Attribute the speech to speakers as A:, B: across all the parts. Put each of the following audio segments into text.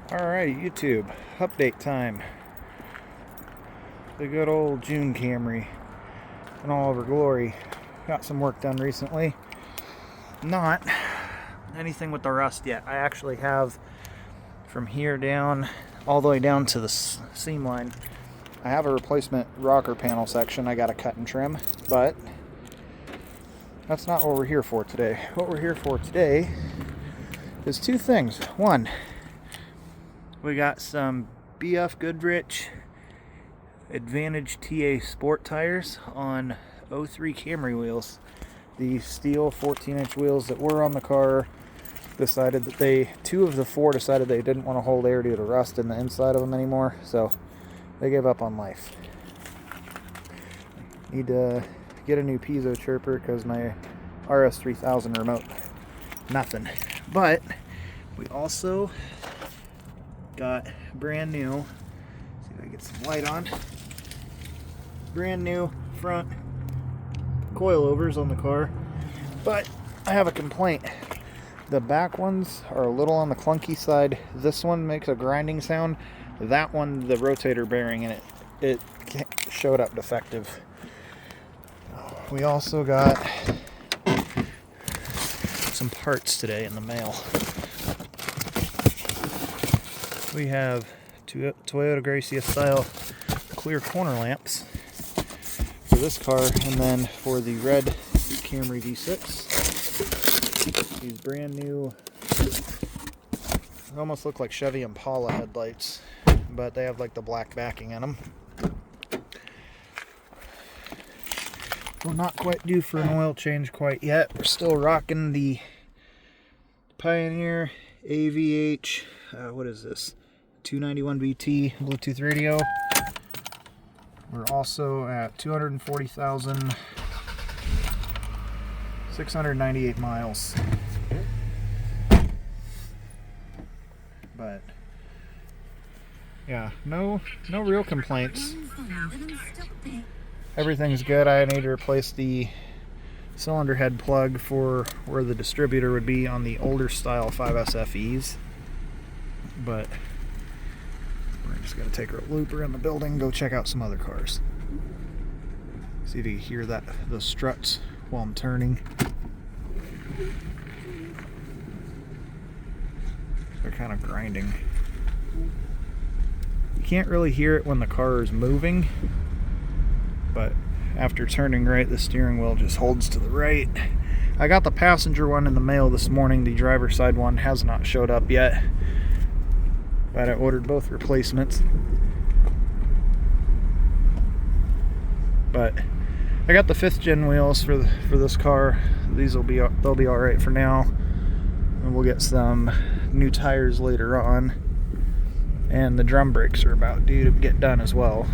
A: Alright, YouTube, update time. The good old June Camry in all of her glory. Got some work done recently. Not anything with the rust yet. I actually have from here down, all the way down to the seam line, I have a replacement rocker panel section I gotta cut and trim, but that's not what we're here for today. What we're here for today is two things. One, we got some BF Goodrich Advantage TA Sport tires on 03 Camry wheels. The steel 14-inch wheels that were on the car decided that two of the four decided they didn't want to hold air due to rust in the inside of them anymore, so they gave up on life. Need to get a new piezo chirper because my RS3000 remote, nothing. But we also got brand new, see if I can get some light on, brand new front coilovers on the car, but I have a complaint. The back ones are a little on the clunky side. This one makes a grinding sound. That one, the rotator bearing in it showed up defective. We also got some parts today in the mail. We have two Toyota Gracia style clear corner lamps for this car, and then for the red Camry V6, these brand new, they almost look like Chevy Impala headlights, but they have like the black backing in them. We're not quite due for an oil change quite yet. We're still rocking the Pioneer AVH, what is this? 291 BT Bluetooth radio. We're also at 240,698 miles. But yeah, no real complaints. Everything's good. I need to replace the cylinder head plug for where the distributor would be on the older style 5SFEs. But we're just going to take a loop around the building, go check out some other cars. See if you can hear those struts while I'm turning. They're kind of grinding. You can't really hear it when the car is moving, but after turning right, the steering wheel just holds to the right. I got the passenger one in the mail this morning. The driver's side one has not showed up yet, but I ordered both replacements. But I got the 5th gen wheels for this car. They'll be all right for now, and we'll get some new tires later on. And the drum brakes are about due to get done as well.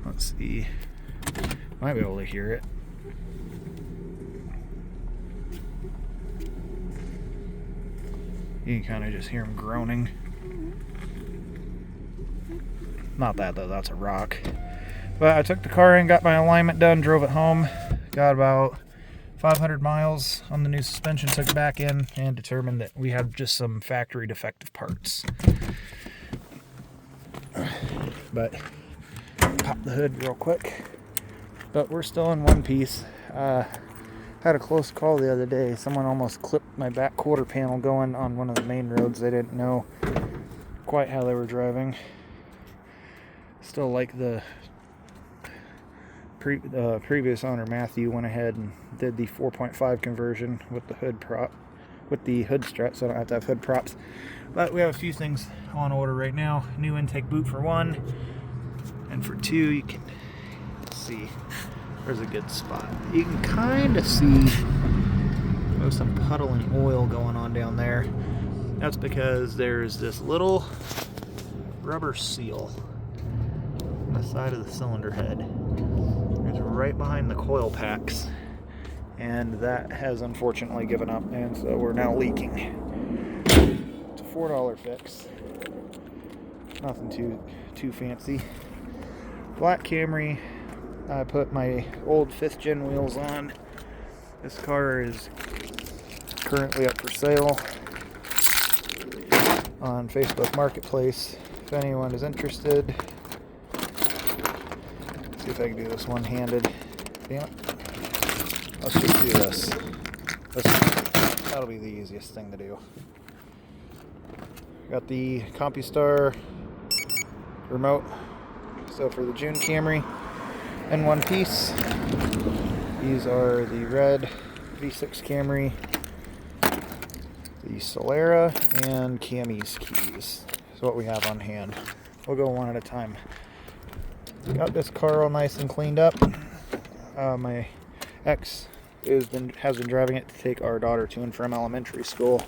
A: Let's see, might be able to hear it. You can kind of just hear them groaning. Not that though, that's a rock. But I took the car in, got my alignment done, drove it home, got about 500 miles on the new suspension, took it back in, and determined that we had just some factory defective parts. But pop the hood real quick. But we're still in one piece. Had a close call the other day. Someone almost clipped my back quarter panel going on one of the main roads. They didn't know quite how they were driving. Still like the previous owner, Matthew, went ahead and did the 4.5 conversion with the hood strut, so I don't have to have hood props. But we have a few things on order right now. New intake boot for one, and for two, you can see there's a good spot. You can kind of see there's some puddling oil going on down there. That's because there's this little rubber seal on the side of the cylinder head. It's right behind the coil packs, and that has unfortunately given up, and so we're now leaking. It's a $4 fix. Nothing too fancy. Black Camry. I put my old 5th gen wheels on. This car is currently up for sale on Facebook Marketplace. If anyone is interested, let's see if I can do this one-handed. Damn it. Let's just do this. That'll be the easiest thing to do. Got the CompuStar remote. So for the June Camry in one piece, these are the red V6 Camry, the Solara, and Cami's keys. That's what we have on hand. We'll go one at a time. Got this car all nice and cleaned up. My ex has been driving it to take our daughter to and from elementary school.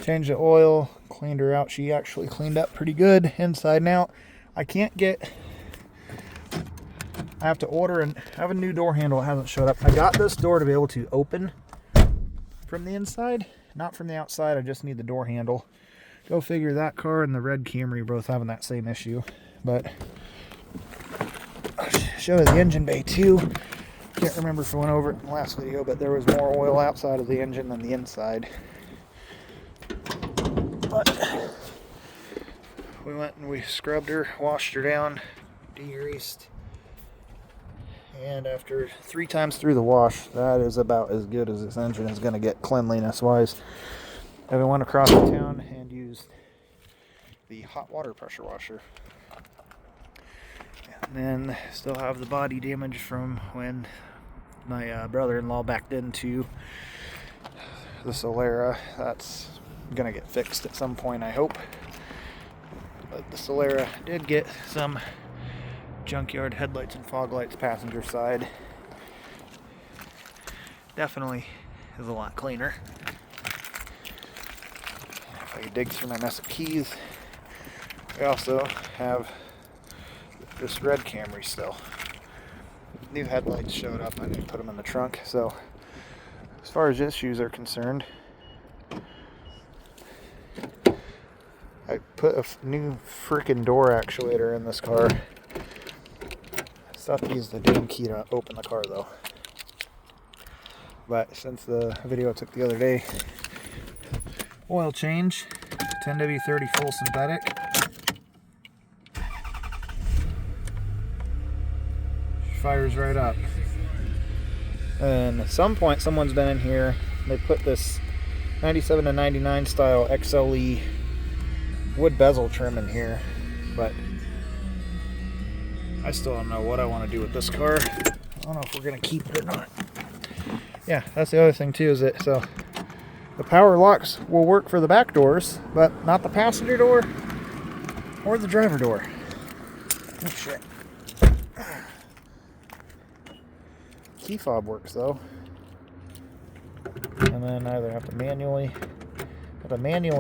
A: Changed the oil, cleaned her out. She actually cleaned up pretty good inside and out. I have to order and have a new door handle. It hasn't showed up. I got this door to be able to open from the inside, not from the outside. I just need the door handle. Go figure, that car and the red Camry are both having that same issue. But I'll show you the engine bay too. Can't remember if I went over it in the last video, but there was more oil outside of the engine than the inside. But we went and we scrubbed her, washed her down, degreased. And after 3 times through the wash, that is about as good as this engine is going to get cleanliness-wise. And we went across the town and used the hot water pressure washer. And then still have the body damage from when my brother-in-law backed into the Solara. That's going to get fixed at some point, I hope. But the Solara did get some junkyard headlights and fog lights passenger side. Definitely is a lot cleaner. If I dig through my mess of keys, we also have this red Camry still. New headlights showed up. I didn't put them in the trunk. So as far as issues are concerned, I put a new freaking door actuator in this car. Still have to use the damn key to open the car though. But since the video I took the other day, oil change, 10W30 full synthetic. Fires right up. And at some point someone's been in here, they put this 97 to 99 style XLE wood bezel trim in here, but I still don't know what I want to do with this car. I don't know if we're going to keep it or not. Yeah, that's the other thing too, is that so the power locks will work for the back doors, but not the passenger door or the driver door. Oh shit. Key fob works though. And then I either have to manually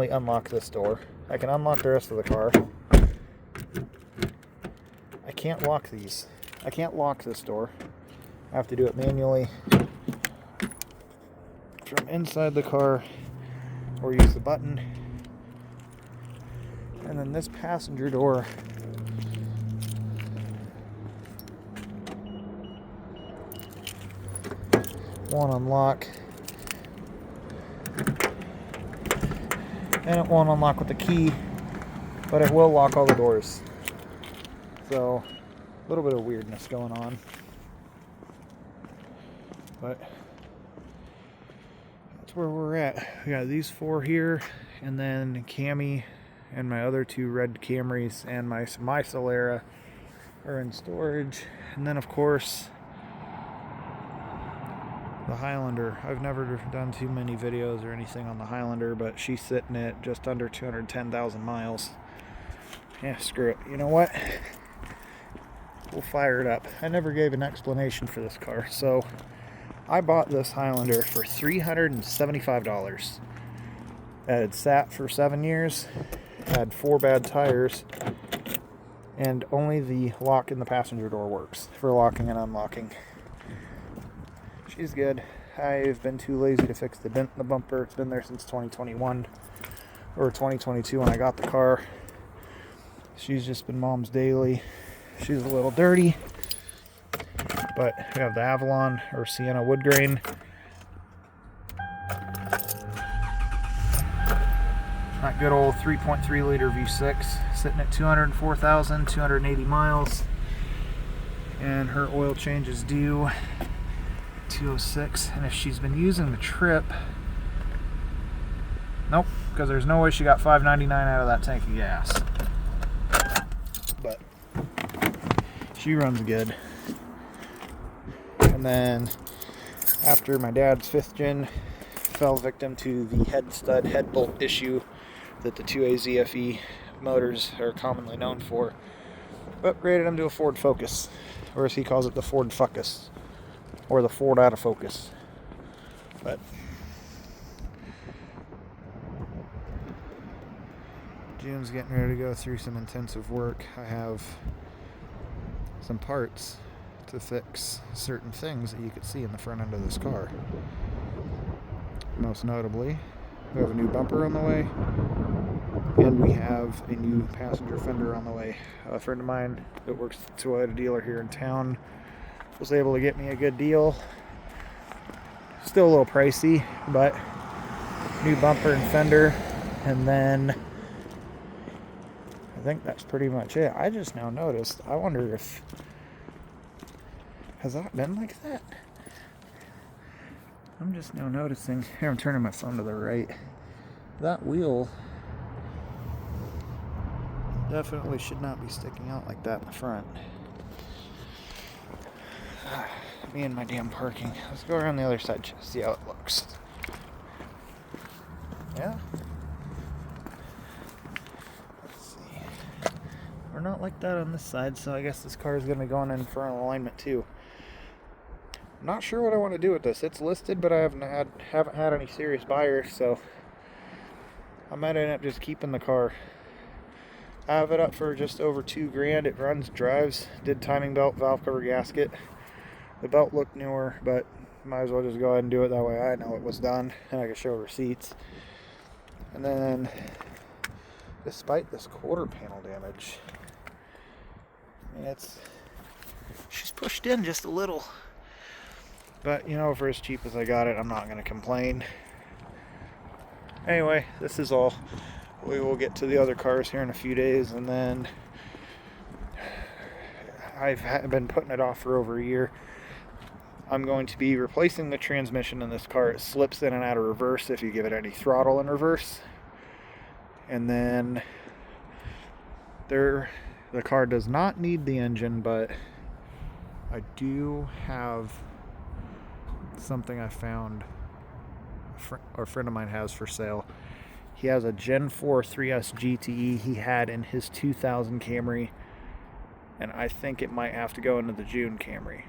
A: unlock this door. I can unlock the rest of the car. I can't lock these. I can't lock this door. I have to do it manually from inside the car or use the button. And then this passenger door, won't unlock. And it won't unlock with the key, but it will lock all the doors. So, a little bit of weirdness going on. But that's where we're at. We got these 4 here, and then Cami and my other 2 red Camrys and my Solara are in storage. And then, of course, the Highlander. I've never done too many videos or anything on the Highlander, but she's sitting at just under 210,000 miles. Yeah, screw it. You know what? We'll fire it up. I never gave an explanation for this car, so I bought this Highlander for $375. It had sat for 7 years, had 4 bad tires, and only the lock in the passenger door works for locking and unlocking. She's good. I've been too lazy to fix the dent in the bumper. It's been there since 2021 or 2022 when I got the car. She's just been mom's daily. She's a little dirty, but we have the Avalon or Sienna wood grain That good old 3.3 liter V6 sitting at 204,280 miles. And her oil change is due 206. And if she's been using the trip, nope, because there's no way she got $5.99 out of that tank of gas. But she runs good. And then after my dad's 5th gen fell victim to the head bolt issue that the 2A ZFE motors are commonly known for, upgraded him to a Ford Focus, or as he calls it, the Ford Focus, or the Ford out of focus. But June's getting ready to go through some intensive work. I have some parts to fix certain things that you could see in the front end of this car. Most notably, we have a new bumper on the way, and we have a new passenger fender on the way. A friend of mine that works at the Toyota dealer here in town was able to get me a good deal. Still a little pricey, but new bumper and fender, and then I think that's pretty much it. I just now noticed, I wonder if, has that been like that? I'm just now noticing, here I'm turning my phone to the right, that wheel definitely should not be sticking out like that in the front. Me and my damn parking. Let's go around the other side to see how it looks. Yeah? Let's see. We're not like that on this side, so I guess this car is going to be going in for an alignment too. Not sure what I want to do with this. It's listed, but I haven't had any serious buyers, so I might end up just keeping the car. I have it up for just over $2,000. It runs, drives, did timing belt, valve cover, gasket. The belt looked newer, but might as well just go ahead and do it. That way I know it was done and I can show receipts. And then, despite this quarter panel damage, I mean, she's pushed in just a little. But, you know, for as cheap as I got it, I'm not going to complain. Anyway, this is all. We will get to the other cars here in a few days, and then I've been putting it off for over a year. I'm going to be replacing the transmission in this car. It slips in and out of reverse if you give it any throttle in reverse. And then the car does not need the engine, but I do have something I found a friend of mine has for sale. He has a Gen 4 3S GTE he had in his 2000 Camry, and I think it might have to go into the June Camry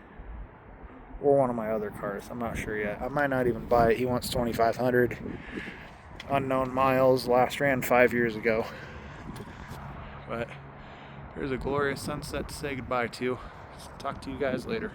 A: or one of my other cars. I'm not sure yet. I might not even buy it. He wants $2,500, unknown miles, last ran 5 years ago. But there's a glorious sunset to say goodbye to. Talk to you guys later.